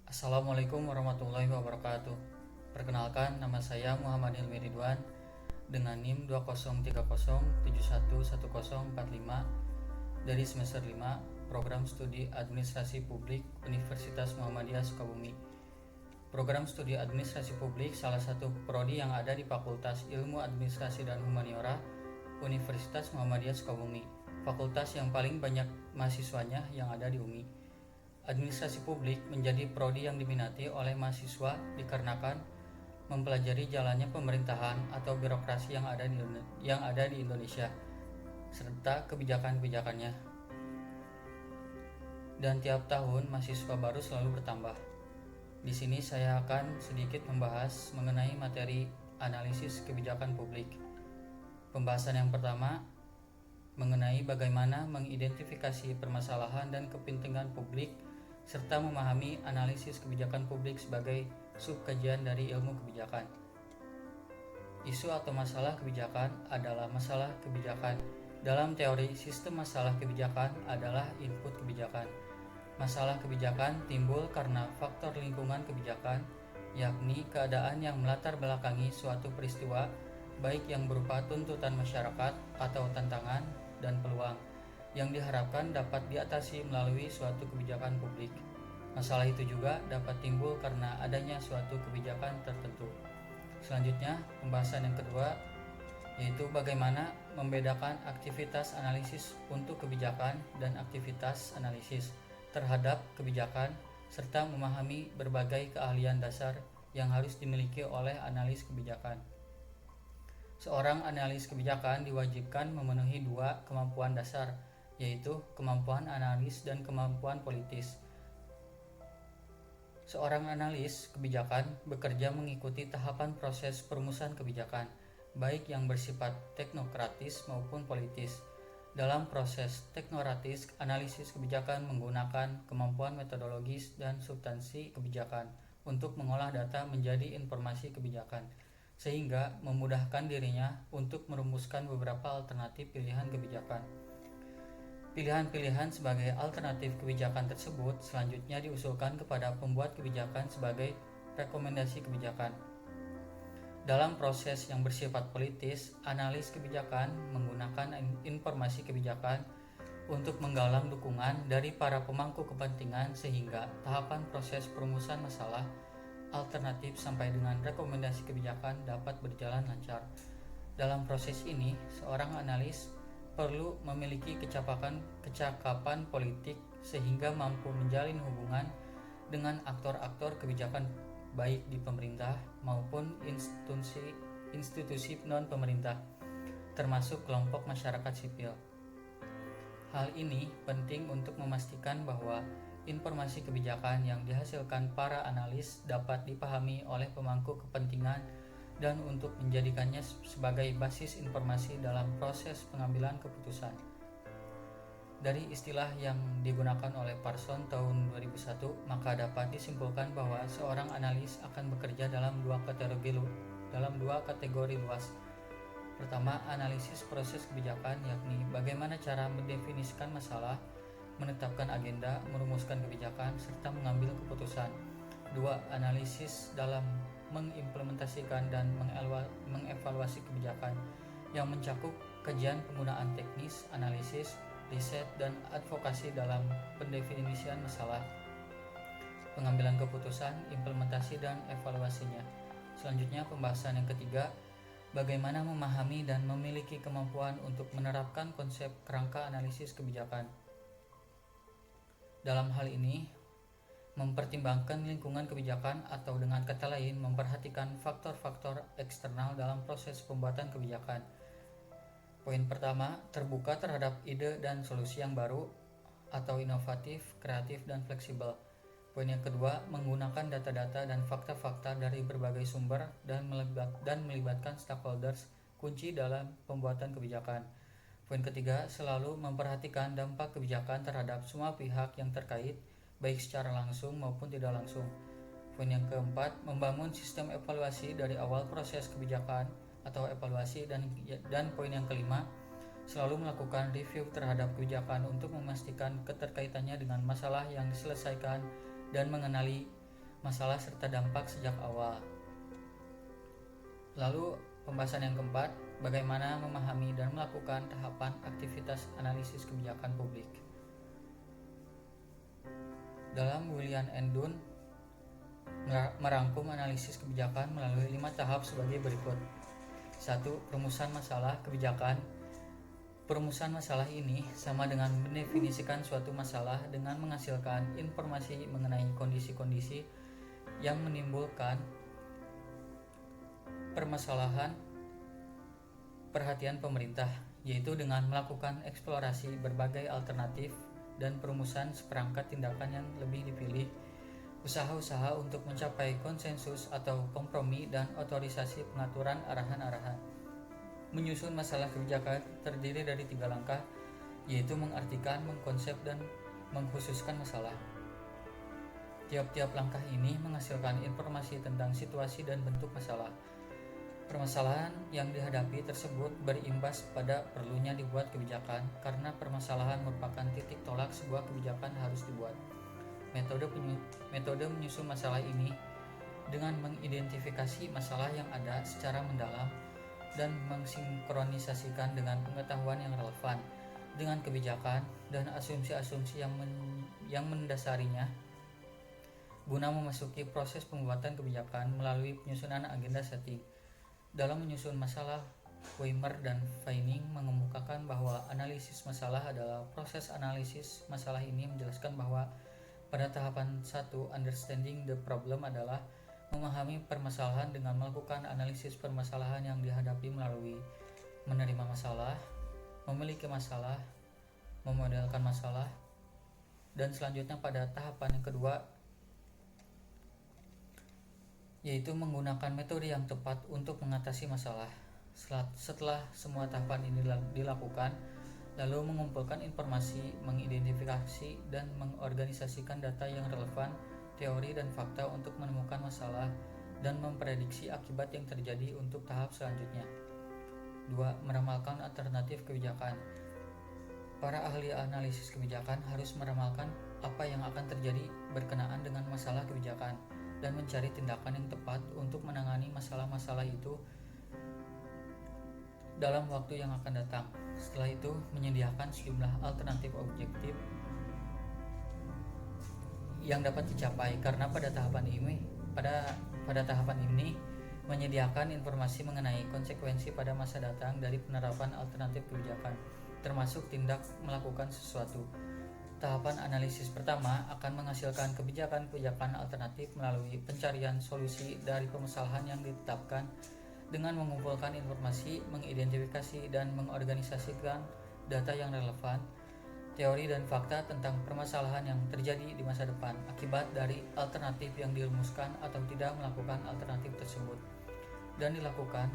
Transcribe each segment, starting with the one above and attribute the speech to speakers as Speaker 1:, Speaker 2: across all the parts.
Speaker 1: Assalamualaikum warahmatullahi wabarakatuh. Perkenalkan, nama saya Muhammad Hilmi Ridwan dengan NIM 2030711045 dari semester 5 Program Studi Administrasi Publik Universitas Muhammadiyah Sukabumi. Program Studi Administrasi Publik salah satu prodi yang ada di Fakultas Ilmu Administrasi dan Humaniora Universitas Muhammadiyah Sukabumi, fakultas yang paling banyak mahasiswanya yang ada di UMI. Administrasi publik menjadi prodi yang diminati oleh mahasiswa dikarenakan mempelajari jalannya pemerintahan atau birokrasi yang ada di Indonesia serta kebijakan-kebijakannya. Dan tiap tahun mahasiswa baru selalu bertambah. Di sini saya akan sedikit membahas mengenai materi analisis kebijakan publik. Pembahasan yang pertama mengenai bagaimana mengidentifikasi permasalahan dan kepentingan publik serta memahami analisis kebijakan publik sebagai subkajian dari ilmu kebijakan. Isu atau masalah kebijakan adalah masalah kebijakan. Dalam teori, sistem masalah kebijakan adalah input kebijakan. Masalah kebijakan timbul karena faktor lingkungan kebijakan, yakni keadaan yang melatar belakangi suatu peristiwa, baik yang berupa tuntutan masyarakat atau tantangan dan peluang yang diharapkan dapat diatasi melalui suatu kebijakan publik. Masalah itu juga dapat timbul karena adanya suatu kebijakan tertentu. Selanjutnya, pembahasan yang kedua yaitu bagaimana membedakan aktivitas analisis untuk kebijakan dan aktivitas analisis terhadap kebijakan serta memahami berbagai keahlian dasar yang harus dimiliki oleh analis kebijakan. Seorang analis kebijakan diwajibkan memenuhi dua kemampuan dasar, yaitu kemampuan analis dan kemampuan politis. Seorang analis kebijakan bekerja mengikuti tahapan proses perumusan kebijakan, baik yang bersifat teknokratis maupun politis. Dalam proses teknokratis, analisis kebijakan menggunakan kemampuan metodologis dan substansi kebijakan untuk mengolah data menjadi informasi kebijakan, sehingga memudahkan dirinya untuk merumuskan beberapa alternatif pilihan kebijakan. Pilihan-pilihan sebagai alternatif kebijakan tersebut selanjutnya diusulkan kepada pembuat kebijakan sebagai rekomendasi kebijakan. Dalam proses yang bersifat politis, analis kebijakan menggunakan informasi kebijakan untuk menggalang dukungan dari para pemangku kepentingan sehingga tahapan proses perumusan masalah alternatif sampai dengan rekomendasi kebijakan dapat berjalan lancar. Dalam proses ini, seorang analis perlu memiliki kecakapan politik sehingga mampu menjalin hubungan dengan aktor-aktor kebijakan baik di pemerintah maupun institusi non-pemerintah, termasuk kelompok masyarakat sipil. Hal ini penting untuk memastikan bahwa informasi kebijakan yang dihasilkan para analis dapat dipahami oleh pemangku kepentingan dan untuk menjadikannya sebagai basis informasi dalam proses pengambilan keputusan. Dari istilah yang digunakan oleh Parson tahun 2001, maka dapat disimpulkan bahwa seorang analis akan bekerja dalam dua kategori luas. Pertama, analisis proses kebijakan, yakni bagaimana cara mendefinisikan masalah, menetapkan agenda, merumuskan kebijakan, serta mengambil keputusan. Dua, analisis dalam mengimplementasikan dan mengevaluasi kebijakan yang mencakup kajian penggunaan teknis, analisis, riset, dan advokasi dalam pendefinisian masalah, pengambilan keputusan, implementasi, dan evaluasinya. Selanjutnya, pembahasan yang ketiga, bagaimana memahami dan memiliki kemampuan untuk menerapkan konsep kerangka analisis kebijakan. Dalam hal ini, mempertimbangkan lingkungan kebijakan atau dengan kata lain memperhatikan faktor-faktor eksternal dalam proses pembuatan kebijakan. Poin pertama, terbuka terhadap ide dan solusi yang baru atau inovatif, kreatif, dan fleksibel. Poin yang kedua, menggunakan data-data dan fakta-fakta dari berbagai sumber dan melibatkan stakeholders kunci dalam pembuatan kebijakan. Poin ketiga, selalu memperhatikan dampak kebijakan terhadap semua pihak yang terkait, baik secara langsung maupun tidak langsung. Poin yang keempat, membangun sistem evaluasi dari awal proses kebijakan atau evaluasi dan poin yang kelima, selalu melakukan review terhadap kebijakan untuk memastikan keterkaitannya dengan masalah yang diselesaikan dan mengenali masalah serta dampak sejak awal. Lalu pembahasan yang keempat, bagaimana memahami dan melakukan tahapan aktivitas analisis kebijakan publik. Dalam William and Dunn merangkum analisis kebijakan melalui 5 tahap sebagai berikut. 1. Perumusan masalah kebijakan. Perumusan masalah ini sama dengan mendefinisikan suatu masalah dengan menghasilkan informasi mengenai kondisi-kondisi yang menimbulkan permasalahan perhatian pemerintah, yaitu dengan melakukan eksplorasi berbagai alternatif dan perumusan seperangkat tindakan yang lebih dipilih, usaha-usaha untuk mencapai konsensus atau kompromi, dan otorisasi pengaturan arahan-arahan. Menyusun masalah kebijakan terdiri dari 3 langkah, yaitu mengartikan, mengkonsep, dan mengkhususkan masalah. Tiap-tiap langkah ini menghasilkan informasi tentang situasi dan bentuk masalah. Permasalahan yang dihadapi tersebut berimbas pada perlunya dibuat kebijakan, karena permasalahan merupakan titik tolak sebuah kebijakan harus dibuat. Metode menyusun masalah ini dengan mengidentifikasi masalah yang ada secara mendalam dan mensinkronisasikan dengan pengetahuan yang relevan dengan kebijakan dan asumsi-asumsi yang mendasarinya, guna memasuki proses pembuatan kebijakan melalui penyusunan agenda setting. Dalam menyusun masalah, Weimer dan Vining mengemukakan bahwa analisis masalah adalah proses analisis masalah. Ini menjelaskan bahwa pada tahapan 1, understanding the problem adalah memahami permasalahan dengan melakukan analisis permasalahan yang dihadapi melalui menerima masalah, memiliki masalah, memodelkan masalah, dan selanjutnya pada tahapan yang kedua, yaitu menggunakan metode yang tepat untuk mengatasi masalah. Setelah semua tahapan ini dilakukan, lalu mengumpulkan informasi, mengidentifikasi dan mengorganisasikan data yang relevan, teori dan fakta untuk menemukan masalah dan memprediksi akibat yang terjadi untuk tahap selanjutnya. 2. Meramalkan alternatif kebijakan. Para ahli analisis kebijakan harus meramalkan apa yang akan terjadi berkenaan dengan masalah kebijakan dan mencari tindakan yang tepat untuk menangani masalah-masalah itu dalam waktu yang akan datang. Setelah itu, menyediakan sejumlah alternatif objektif yang dapat dicapai, karena pada tahapan ini menyediakan informasi mengenai konsekuensi pada masa datang dari penerapan alternatif kebijakan, termasuk tindak melakukan sesuatu. Tahapan analisis pertama akan menghasilkan kebijakan-kebijakan alternatif melalui pencarian solusi dari permasalahan yang ditetapkan dengan mengumpulkan informasi, mengidentifikasi dan mengorganisasikan data yang relevan, teori dan fakta tentang permasalahan yang terjadi di masa depan akibat dari alternatif yang dirumuskan atau tidak melakukan alternatif tersebut, dan dilakukan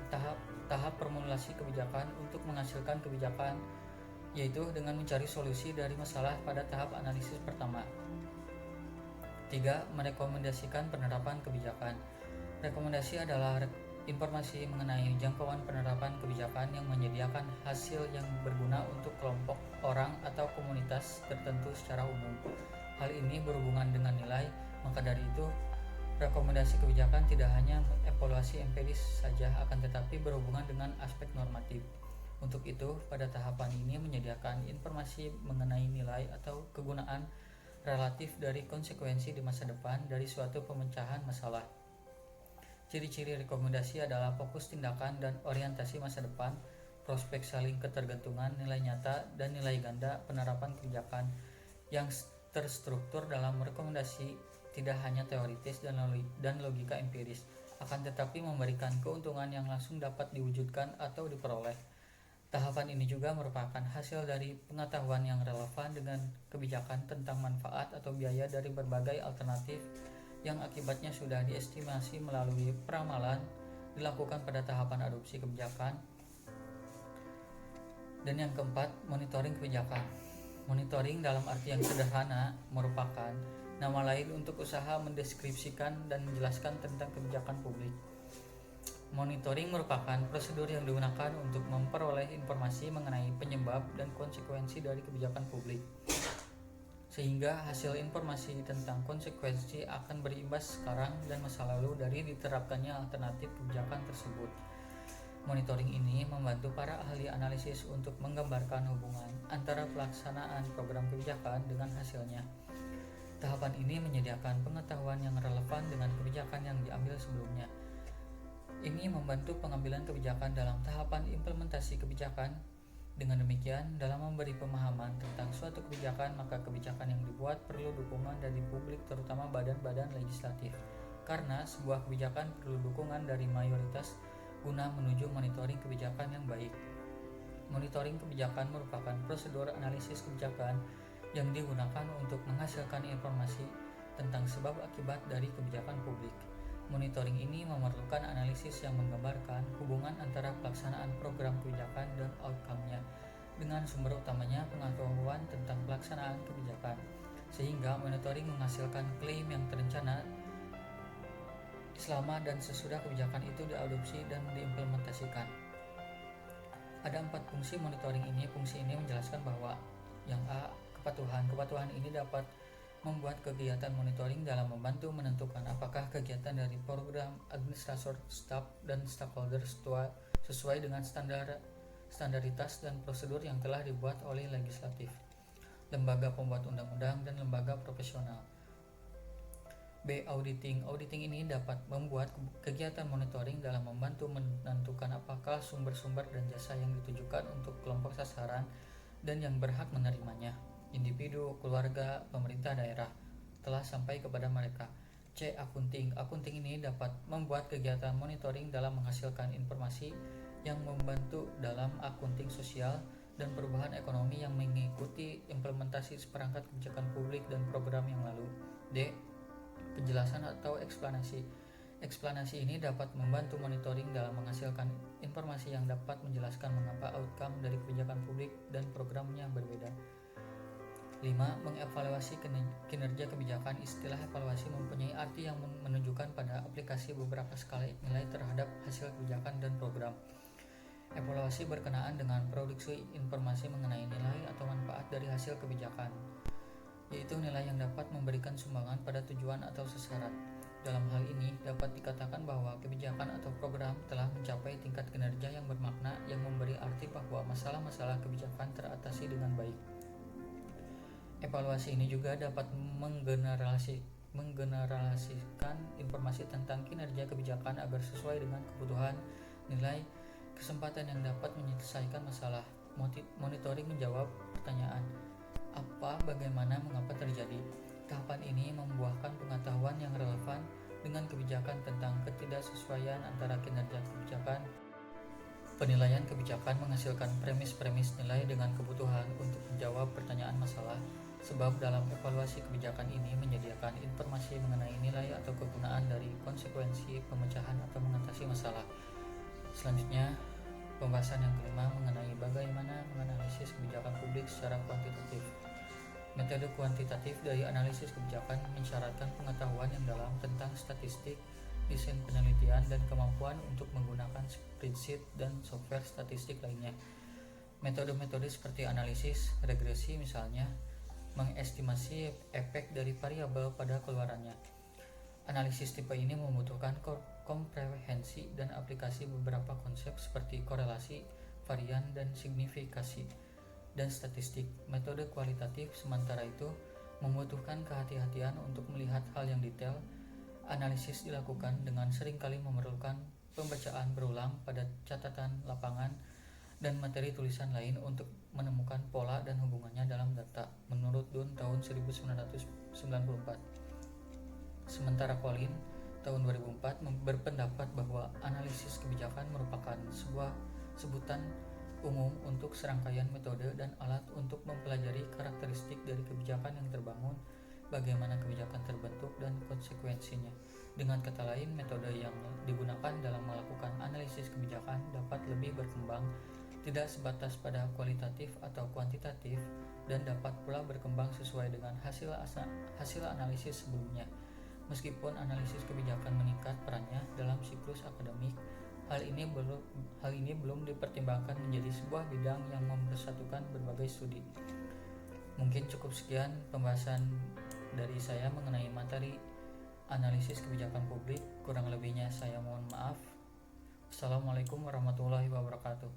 Speaker 1: tahap formulasi kebijakan untuk menghasilkan kebijakan, yaitu dengan mencari solusi dari masalah pada tahap analisis pertama. 3. Merekomendasikan penerapan kebijakan. Rekomendasi adalah informasi mengenai jangkauan penerapan kebijakan yang menyediakan hasil yang berguna untuk kelompok orang atau komunitas tertentu secara umum. Hal ini berhubungan dengan nilai, maka dari itu rekomendasi kebijakan tidak hanya evaluasi empiris saja, akan tetapi berhubungan dengan aspek normatif. Untuk itu, pada tahapan ini menyediakan informasi mengenai nilai atau kegunaan relatif dari konsekuensi di masa depan dari suatu pemecahan masalah. Ciri-ciri rekomendasi adalah fokus tindakan dan orientasi masa depan, prospek saling ketergantungan, nilai nyata dan nilai ganda penerapan kebijakan yang terstruktur. Dalam rekomendasi tidak hanya teoritis dan logika empiris, akan tetapi memberikan keuntungan yang langsung dapat diwujudkan atau diperoleh. Tahapan ini juga merupakan hasil dari pengetahuan yang relevan dengan kebijakan tentang manfaat atau biaya dari berbagai alternatif yang akibatnya sudah diestimasi melalui peramalan dilakukan pada tahapan adopsi kebijakan. Dan yang keempat, monitoring kebijakan. Monitoring dalam arti yang sederhana merupakan nama lain untuk usaha mendeskripsikan dan menjelaskan tentang kebijakan publik. Monitoring merupakan prosedur yang digunakan untuk memperoleh informasi mengenai penyebab dan konsekuensi dari kebijakan publik. sehingga hasil informasi tentang konsekuensi akan berimbas sekarang dan masa lalu dari diterapkannya alternatif kebijakan tersebut. Monitoring ini membantu para ahli analisis untuk menggambarkan hubungan antara pelaksanaan program kebijakan dengan hasilnya. Tahapan ini menyediakan pengetahuan yang relevan dengan kebijakan yang diambil sebelumnya. Ini membantu pengambilan kebijakan dalam tahapan implementasi kebijakan. Dengan demikian, dalam memberi pemahaman tentang suatu kebijakan, maka kebijakan yang dibuat perlu dukungan dari publik, terutama badan-badan legislatif. Karena sebuah kebijakan perlu dukungan dari mayoritas guna menuju monitoring kebijakan yang baik. Monitoring kebijakan merupakan prosedur analisis kebijakan yang digunakan untuk menghasilkan informasi tentang sebab akibat dari kebijakan publik. Monitoring ini memerlukan analisis yang menggambarkan hubungan antara pelaksanaan program kebijakan dan outcome-nya, dengan sumber utamanya pengetahuan tentang pelaksanaan kebijakan, sehingga monitoring menghasilkan klaim yang terencana selama dan sesudah kebijakan itu diadopsi dan diimplementasikan. Ada 4 fungsi monitoring ini. Fungsi ini menjelaskan bahwa yang A, kepatuhan. Kepatuhan ini dapat membuat kegiatan monitoring dalam membantu menentukan apakah kegiatan dari program, administrator, staf, dan stakeholder sesuai dengan standaritas dan prosedur yang telah dibuat oleh legislatif, lembaga pembuat undang-undang, dan lembaga profesional. B. Auditing. Auditing ini dapat membuat kegiatan monitoring dalam membantu menentukan apakah sumber-sumber dan jasa yang ditujukan untuk kelompok sasaran dan yang berhak menerimanya, individu, keluarga, pemerintah daerah, telah sampai kepada mereka. C. Akunting. Akunting ini dapat membuat kegiatan monitoring dalam menghasilkan informasi yang membantu dalam akunting sosial dan perubahan ekonomi yang mengikuti implementasi seperangkat kebijakan publik dan program yang lalu. D. Penjelasan atau eksplanasi. Eksplanasi ini dapat membantu monitoring dalam menghasilkan informasi yang dapat menjelaskan mengapa outcome dari kebijakan publik dan programnya berbeda. 5. Mengevaluasi kinerja kebijakan. Istilah evaluasi mempunyai arti yang menunjukkan pada aplikasi beberapa skala nilai terhadap hasil kebijakan dan program. Evaluasi berkenaan dengan produksi informasi mengenai nilai atau manfaat dari hasil kebijakan, yaitu nilai yang dapat memberikan sumbangan pada tujuan atau sasaran. Dalam hal ini, dapat dikatakan bahwa kebijakan atau program telah mencapai tingkat kinerja yang bermakna yang memberi arti bahwa masalah-masalah kebijakan teratasi dengan baik. Evaluasi ini juga dapat menggeneralisasikan informasi tentang kinerja kebijakan agar sesuai dengan kebutuhan, nilai, kesempatan yang dapat menyelesaikan masalah. Monitoring menjawab pertanyaan apa, bagaimana, mengapa terjadi. Tahapan ini membuahkan pengetahuan yang relevan dengan kebijakan tentang ketidaksesuaian antara kinerja kebijakan. Penilaian kebijakan menghasilkan premis-premis nilai dengan kebutuhan untuk menjawab pertanyaan masalah. Sebab dalam evaluasi kebijakan ini menyediakan informasi mengenai nilai atau kegunaan dari konsekuensi pemecahan atau mengatasi masalah. Selanjutnya, pembahasan yang kelima mengenai bagaimana menganalisis kebijakan publik secara kuantitatif. Metode kuantitatif dari analisis kebijakan mensyaratkan pengetahuan yang dalam tentang statistik, desain penelitian, dan kemampuan untuk menggunakan spreadsheet dan software statistik lainnya. Metode-metode seperti analisis regresi misalnya mengestimasi efek dari variabel pada keluarannya. Analisis tipe ini membutuhkan komprehensi dan aplikasi beberapa konsep seperti korelasi, varian, dan signifikasi, dan statistik. Metode kualitatif sementara itu membutuhkan kehati-hatian untuk melihat hal yang detail. Analisis dilakukan dengan seringkali memerlukan pembacaan berulang pada catatan lapangan dan materi tulisan lain untuk menemukan pola dan hubungannya dalam data, menurut Dunn tahun 1994. Sementara Collin tahun 2004 berpendapat bahwa analisis kebijakan merupakan sebuah sebutan umum untuk serangkaian metode dan alat untuk mempelajari karakteristik dari kebijakan yang terbangun, bagaimana kebijakan terbentuk, dan konsekuensinya. Dengan kata lain, metode yang digunakan dalam melakukan analisis kebijakan dapat lebih berkembang, tidak sebatas pada kualitatif atau kuantitatif, dan dapat pula berkembang sesuai dengan hasil analisis sebelumnya. Meskipun analisis kebijakan meningkat perannya dalam siklus akademik, hal ini belum dipertimbangkan menjadi sebuah bidang yang mempersatukan berbagai studi. Mungkin cukup sekian pembahasan dari saya mengenai materi analisis kebijakan publik. Kurang lebihnya saya mohon maaf. Assalamualaikum warahmatullahi wabarakatuh.